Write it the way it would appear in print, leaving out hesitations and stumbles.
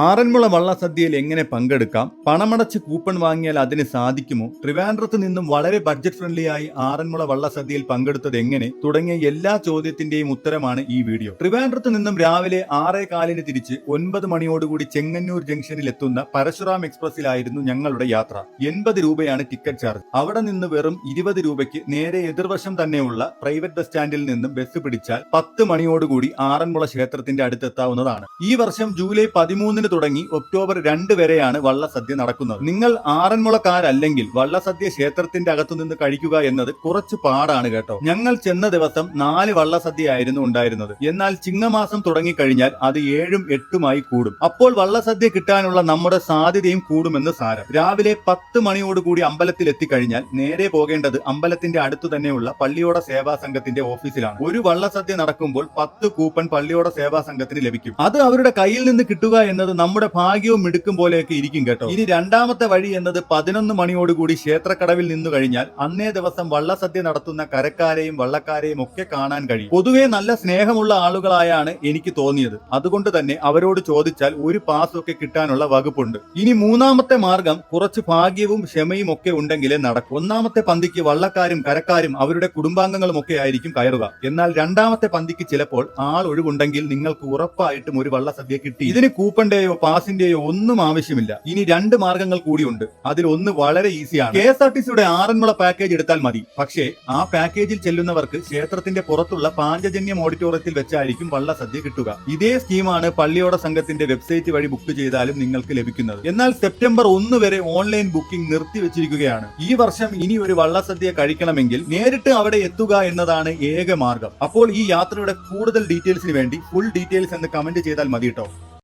ആറന്മുള വള്ളസദ്യയിൽ എങ്ങനെ പങ്കെടുക്കാം? പണമടച്ച് കൂപ്പൺ വാങ്ങിയാൽ അതിന് സാധിക്കുമോ? ട്രിവാൻഡ്രത്ത് നിന്നും വളരെ ബഡ്ജറ്റ് ഫ്രണ്ട്ലി ആയി ആറന്മുള വള്ളസദ്യയിൽ പങ്കെടുത്തത് എങ്ങനെ? തുടങ്ങിയ എല്ലാ ചോദ്യത്തിന്റെയും ഉത്തരമാണ് ഈ വീഡിയോ. ട്രിവാൻഡ്രത്ത് നിന്നും രാവിലെ 6:15 തിരിച്ച് 9 മണിയോടുകൂടി ചെങ്ങന്നൂർ ജംഗ്ഷനിൽ എത്തുന്ന പരശുറാം എക്സ്പ്രസിലായിരുന്നു ഞങ്ങളുടെ യാത്ര. 80 രൂപയാണ് ടിക്കറ്റ് ചാർജ്. അവിടെ നിന്ന് വെറും 20 രൂപയ്ക്ക് നേരെ എതിർവശം തന്നെയുള്ള പ്രൈവറ്റ് ബസ് സ്റ്റാൻഡിൽ നിന്നും ബസ് പിടിച്ചാൽ 10 മണിയോടുകൂടി ആറന്മുള ക്ഷേത്രത്തിന്റെ അടുത്തെത്താവുന്നതാണ്. ഈ വർഷം ജൂലൈ 13 തുടങ്ങി ഒക്ടോബർ 2 വരെയാണ് വള്ളസദ്യ നടക്കുന്നത്. നിങ്ങൾ ആറന്മുളക്കാരല്ലെങ്കിൽ വള്ളസദ്യ ക്ഷേത്രത്തിന്റെ അകത്തുനിന്ന് കഴിക്കുക എന്നത് കുറച്ച് പാടാണ് കേട്ടോ. ഞങ്ങൾ ചെന്ന ദിവസം 4 വള്ളസദ്യ ആയിരുന്നു ഉണ്ടായിരുന്നത്. എന്നാൽ ചിങ്ങമാസം തുടങ്ങിക്കഴിഞ്ഞാൽ അത് 7ഉം 8ഉമായി കൂടും. അപ്പോൾ വള്ളസദ്യ കിട്ടാനുള്ള നമ്മുടെ സാധ്യതയും കൂടുമെന്ന് സാരം. രാവിലെ 10 മണിയോടുകൂടി അമ്പലത്തിൽ എത്തിക്കഴിഞ്ഞാൽ നേരെ പോകേണ്ടത് അമ്പലത്തിന്റെ അടുത്തു തന്നെയുള്ള പള്ളിയോട സേവാ സംഘത്തിന്റെ ഓഫീസിലാണ്. ഒരു വള്ളസദ്യ നടക്കുമ്പോൾ 10 കൂപ്പൺ പള്ളിയോട സേവാ സംഘത്തിന് ലഭിക്കും. അത് അവരുടെ കയ്യിൽ നിന്ന് കിട്ടുക എന്നത് നമ്മുടെ ഭാഗ്യവും മിടുക്കും പോലെയൊക്കെ ഇരിക്കും കേട്ടോ. ഇനി രണ്ടാമത്തെ വഴി എന്നത് 11 മണിയോടുകൂടി ക്ഷേത്രക്കടവിൽ നിന്നു കഴിഞ്ഞാൽ അന്നേ ദിവസം വള്ളസദ്യ നടത്തുന്ന കരക്കാരെയും വള്ളക്കാരെയും ഒക്കെ കാണാൻ കഴിയും. പൊതുവെ നല്ല സ്നേഹമുള്ള ആളുകളായാണ് എനിക്ക് തോന്നിയത്. അതുകൊണ്ട് തന്നെ അവരോട് ചോദിച്ചാൽ ഒരു പാസ് ഒക്കെ കിട്ടാനുള്ള വകുപ്പുണ്ട്. ഇനി മൂന്നാമത്തെ മാർഗം കുറച്ച് ഭാഗ്യവും ക്ഷമയും ഒക്കെ ഉണ്ടെങ്കിലേ നടക്കും. ഒന്നാമത്തെ പന്തിക്ക് വള്ളക്കാരും കരക്കാരും അവരുടെ കുടുംബാംഗങ്ങളും ഒക്കെ ആയിരിക്കും കയറുക. എന്നാൽ രണ്ടാമത്തെ പന്തിക്ക് ചിലപ്പോൾ ആൾ ഒഴിവുണ്ടെങ്കിൽ നിങ്ങൾക്ക് ഉറപ്പായിട്ടും ഒരു വള്ളസദ്യ കിട്ടി. ഇതിന് കൂപ്പന്റെയോ പാസിന്റെയോ ഒന്നും ആവശ്യമില്ല. ഇനി 2 മാർഗങ്ങൾ കൂടിയുണ്ട്. അതിൽ ഒന്ന് വളരെ ഈസിയാണ്. KSRTCയുടെ ആറന്മുള പാക്കേജ് എടുത്താൽ മതി. പക്ഷേ ആ പാക്കേജിൽ ചെല്ലുന്നവർക്ക് ക്ഷേത്രത്തിന്റെ പുറത്തുള്ള പാഞ്ചജന്യം ഓഡിറ്റോറിയത്തിൽ വെച്ചായിരിക്കും വള്ളസദ്യ കിട്ടുക. ഇതേ സ്കീമാണ് പള്ളിയോട സംഘത്തിന്റെ വെബ്സൈറ്റ് വഴി ബുക്ക് ചെയ്താലും നിങ്ങൾക്ക് ലഭിക്കുന്നത്. എന്നാൽ സെപ്റ്റംബർ 1 വരെ ഓൺലൈൻ ബുക്കിംഗ് നിർത്തിവെച്ചിരിക്കുകയാണ്. ഈ വർഷം ഇനി ഒരു വള്ളസദ്യ കഴിക്കണമെങ്കിൽ നേരിട്ട് അവിടെ എത്തുക എന്നതാണ് ഏക മാർഗം. അപ്പോൾ ഈ യാത്രയുടെ കൂടുതൽ ഡീറ്റെയിൽസിന് വേണ്ടി ഫുൾ ഡീറ്റെയിൽസ് എന്ന് കമന്റ് ചെയ്താൽ മതി കേട്ടോ.